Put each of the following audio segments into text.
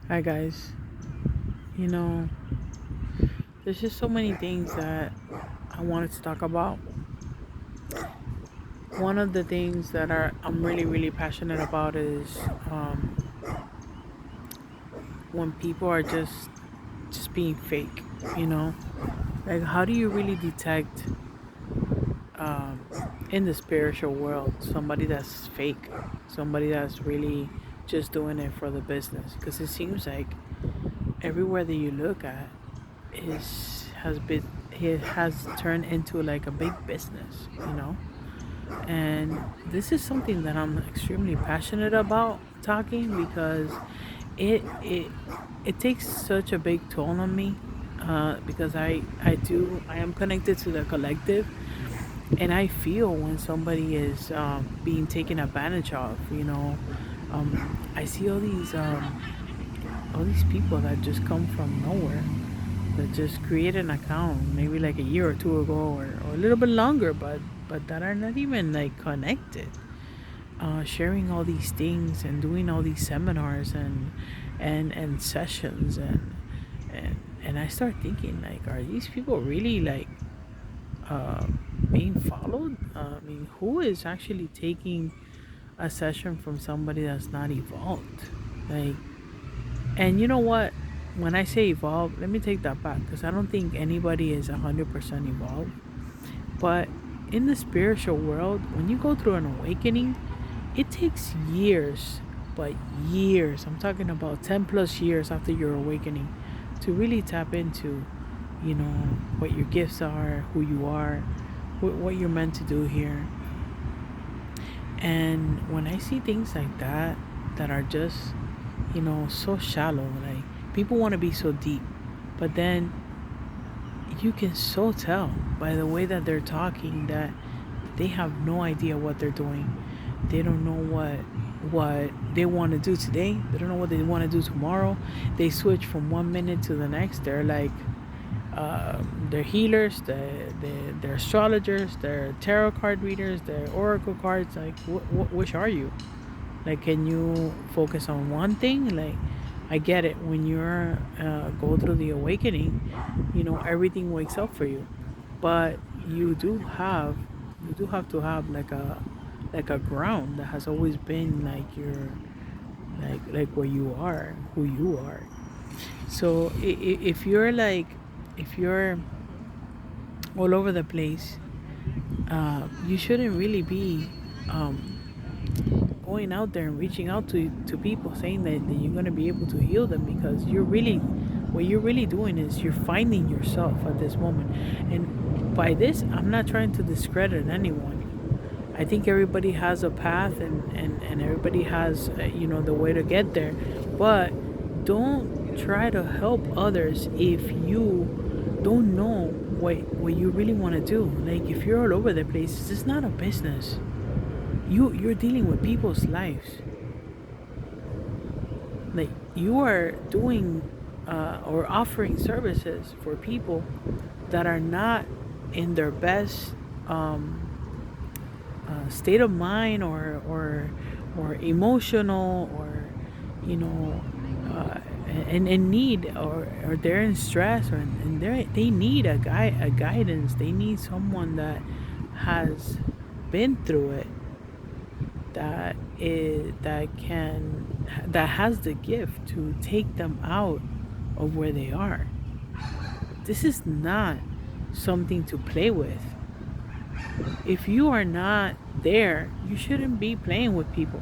Hi guys. You know, there's just so many things that I wanted to talk about. One of the things that I'm really passionate about is when people are just being fake. You know, like how do you really detect in the spiritual world somebody that's fake, somebody that's really just doing it for the business? Because it seems like everywhere that you look at is has been it has turned into like a big business. And this is something that I'm extremely passionate about talking because it it it takes such a big toll on me, because I am connected to the collective, and I feel when somebody is being taken advantage of. I see all these people that just come from nowhere, that just create an account maybe like a year or two ago, or a little bit longer, but that are not even like connected, sharing all these things and doing all these seminars and sessions, and I start thinking, like, are these people really like uh, being followed? I mean, who is actually taking a session from somebody that's not evolved? Like, and you know what? When I say evolved, let me take that back, because I don't think anybody is 100% evolved. But in the spiritual world, when you go through an awakening, it takes years, but years. I'm talking about 10 plus years after your awakening to really tap into, what your gifts are, who you are, what you're meant to do here. And when I see things like that are just, so shallow, like people want to be so deep, but then you can so tell by the way that they're talking that they have no idea what they're doing. They don't know what they want to do today. They don't know what they want to do tomorrow. They switch from one minute to the next. They're like, they're healers, they're astrologers, they're tarot card readers, they're oracle cards. Like, which are you? Like, can you focus on one thing? Like, I get it. When you're go through the awakening, everything wakes up for you, but you do have to have like a ground that has always been like your like where you are, who you are. So if you're like, if you're all over the place, you shouldn't really be um, going out there and reaching out to people saying that you're going to be able to heal them, because what you're really doing is you're finding yourself at this moment. And by this, I'm not trying to discredit anyone. I think everybody has a path, and everybody has, the way to get there. But don't try to help others if you don't know what you really want to do. Like, if you're all over the place, it's not a business. You're dealing with people's lives. Like, you are doing or offering services for people that are not in their best state of mind, or emotional, or you know and in need, or they're in stress, and they need a guidance. They need someone that has been through it, that has the gift to take them out of where they are. This is not something to play with. If you are not there, you shouldn't be playing with people.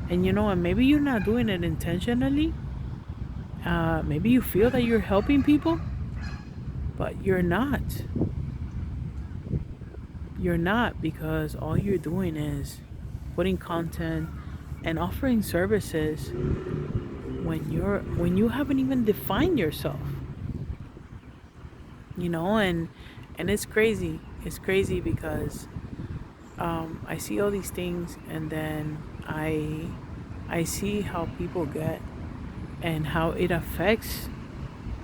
And and maybe you're not doing it intentionally. Maybe you feel that you're helping people, but you're not. You're not, because all you're doing is putting content and offering services when you haven't even defined yourself. And it's crazy. It's crazy because I see all these things, and then I see how people get, and how it affects,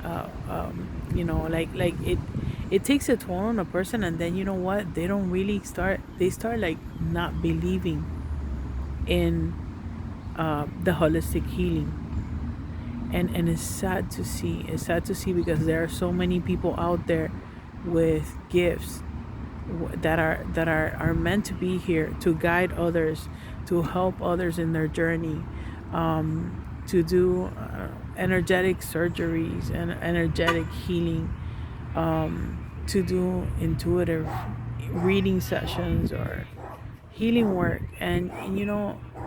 like it takes a toll on a person, and then you know what, they don't really start they start like not believing in the holistic healing. And it's sad to see. It's sad to see because there are so many people out there with gifts that are meant to be here to guide others, to help others in their journey, to do energetic surgeries and energetic healing, to do intuitive reading sessions or healing work. And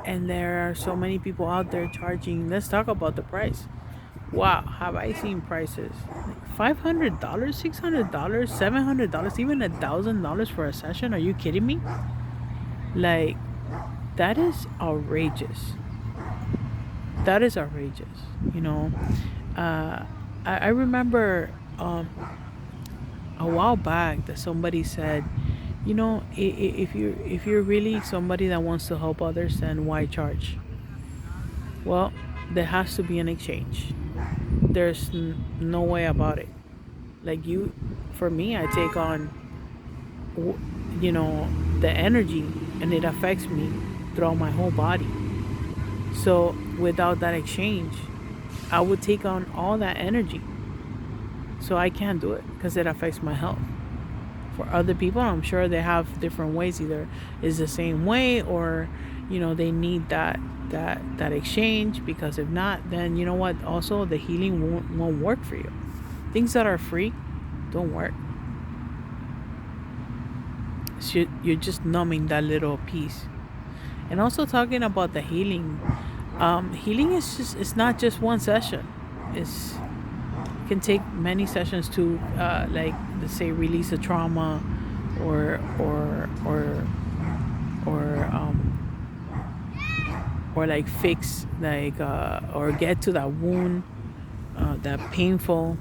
and there are so many people out there charging. Let's talk about the price. Wow, have I seen prices like $500, $600, $700, even $1,000 for a session? Are you kidding me? Like, that is outrageous. That is outrageous. You know, uh, I remember a while back that somebody said, if you're really somebody that wants to help others, then why charge? Well, there has to be an exchange. There's no way about it. Like, for me, I take on w- the energy, and it affects me throughout my whole body. So without that exchange, I would take on all that energy. So I can't do it because it affects my health. For other people, I'm sure they have different ways. Either is the same way, or they need that exchange, because if not, then you know what, also the healing won't work for you. Things that are free don't work. So you're just numbing that little piece. And also, talking about the healing, healing it's not just one session. It's can take many sessions to, like, let's say, release a trauma, or or or like fix, like, or get to that wound, that painful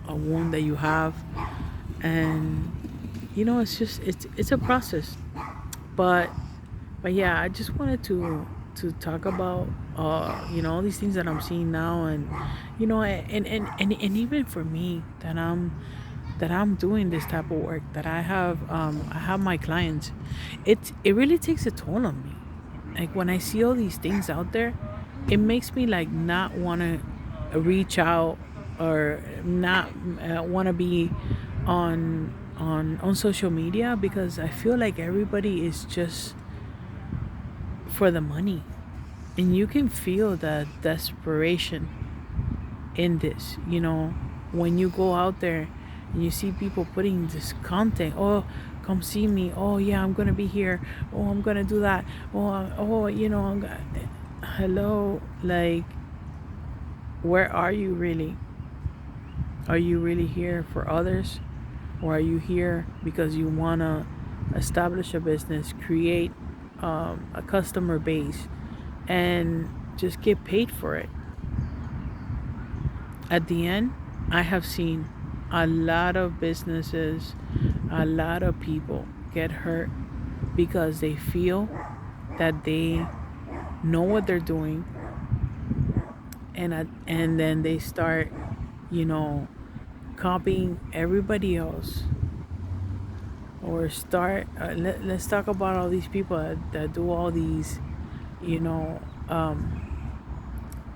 wound that you have. And it's just, it's a process. But yeah, I just wanted to talk about all these things that I'm seeing now. And and even for me, that I'm doing this type of work, that I have my clients. It really takes a toll on me. Like, when I see all these things out there, it makes me like not want to reach out, or not want to be on social media, because I feel like everybody is just for the money. And you can feel the desperation in this, when you go out there and you see people putting this content. Oh, come see me. Oh yeah, I'm gonna be here. Oh, I'm gonna do that. Oh, I'm gonna... Hello, like, where are you really? Are you really here for others, or are you here because you wanna establish a business, create a customer base, and just get paid for it? At the end, I have seen a lot of businesses, a lot of people get hurt because they feel that they know what they're doing, and then they start, you know, copying everybody else, or start. Let's talk about all these people that do all these, you know,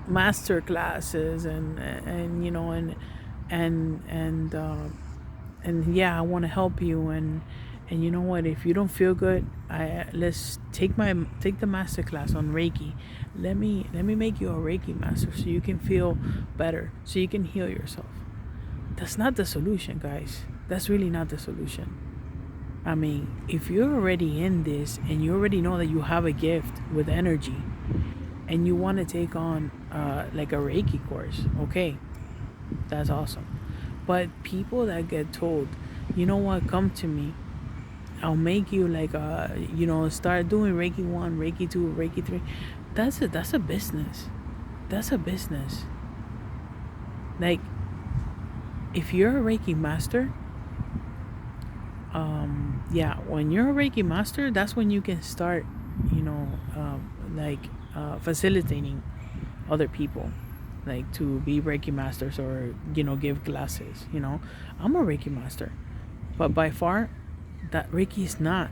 master classes, and yeah, I want to help you. And you know what, if you don't feel good, I let's take the master class on Reiki. Let me make you a Reiki master, so you can feel better, so you can heal yourself. That's not the solution, guys. That's really not the solution. I mean, if you're already in this and you already know that you have a gift with energy, and you want to take on like a Reiki course, okay, that's awesome. But people that get told, you know what, come to me, I'll make you like start doing Reiki 1, Reiki 2, Reiki 3. That's a business. That's a business. Like, if you're a Reiki master, yeah, when you're a Reiki master, that's when you can start, facilitating other people, like, to be Reiki masters, or give classes. I'm a Reiki master, but by far, that Reiki is not.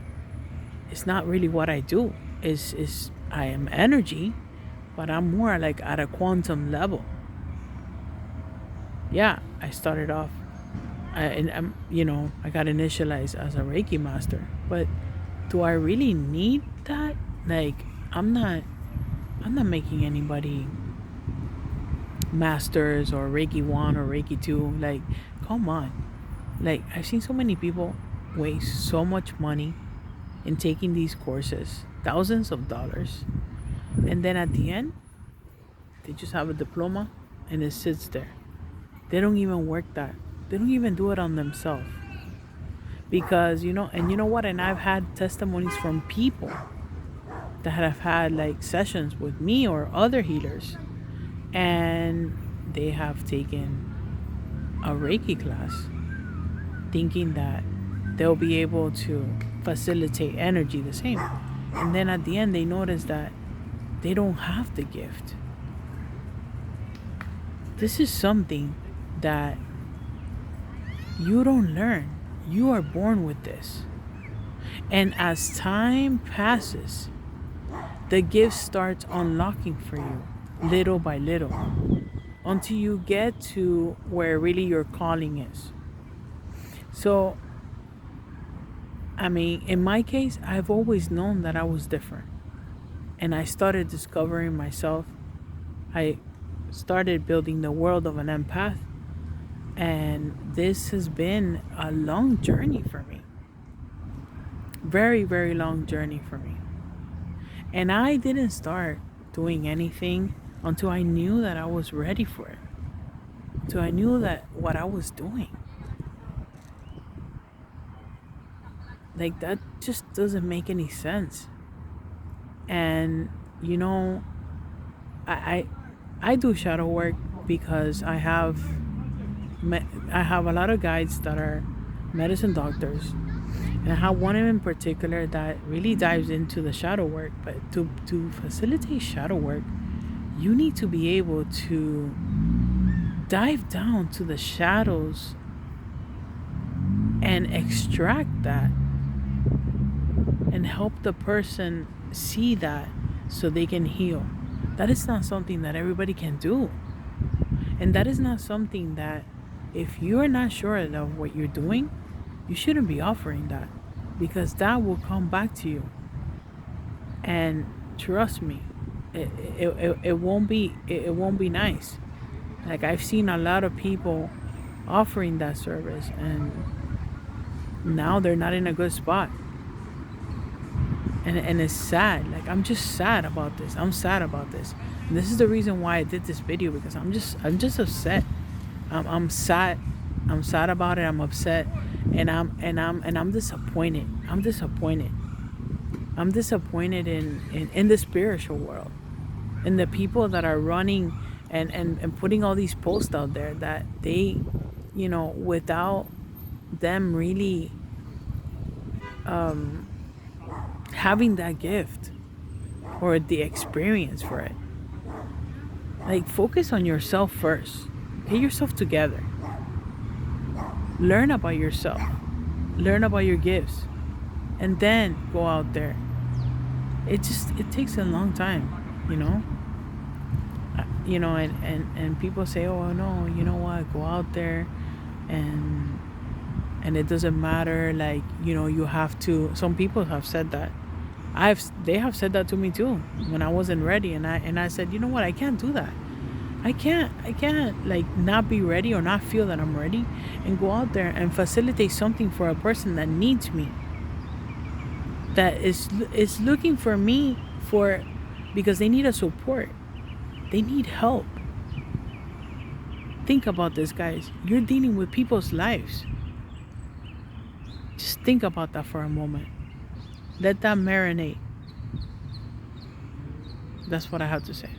It's not really what I do. Is I am energy, but I'm more like at a quantum level. Yeah, I started off, and I got initialized as a Reiki master. But do I really need that? Like, I'm not, I'm not making anybody masters or Reiki 1 or Reiki 2. Like, come on. Like, I've seen so many people waste so much money in taking these courses, thousands of dollars, and then at the end, they just have a diploma and it sits there. They don't even work that. They don't even do it on themselves. Because, and you know what? And I've had testimonies from people that have had like sessions with me or other healers, and they have taken a Reiki class thinking that they'll be able to facilitate energy the same. And then at the end, they notice that they don't have the gift. This is something that you don't learn. You are born with this. And as time passes, the gift starts unlocking for you little by little until you get to where really your calling is. So, I mean, in my case, I've always known that I was different. And I started discovering myself. I started building the world of an empath. And this has been a long journey for me. Very, very long journey for me. And I didn't start doing anything until I knew that I was ready for it. Until I knew that what I was doing. Like, that just doesn't make any sense. And I I do shadow work because I have a lot of guides that are medicine doctors, and I have one in particular that really dives into the shadow work. But to facilitate shadow work, you need to be able to dive down to the shadows and extract that and help the person see that so they can heal. That is not something that everybody can do. And that is not something that, if you are not sure of what you're doing, you shouldn't be offering that, because that will come back to you. And trust me, it won't be nice. Like, I've seen a lot of people offering that service, and now they're not in a good spot. And it's sad. Like, I'm just sad about this. I'm sad about this. And this is the reason why I did this video, because I'm just upset. I'm sad. I'm sad about it. I'm upset, and I'm disappointed. I'm disappointed. I'm disappointed in the spiritual world, in the people that are running and putting all these posts out there that they, without them really having that gift or the experience for it. Like, focus on yourself first. Get yourself together. Learn about yourself. Learn about your gifts. And then go out there. It takes a long time, you know? And people say, oh no, you know what, go out there and it doesn't matter, like, you have to. Some people have said that. They have said that to me too when I wasn't ready, and I said, you know what, I can't do that. I can't like not be ready or not feel that I'm ready and go out there and facilitate something for a person that needs me, that is looking for me for, because they need a support, they need help. Think about this, guys. You're dealing with people's lives. Just think about that for a moment. Let that marinate. That's what I have to say.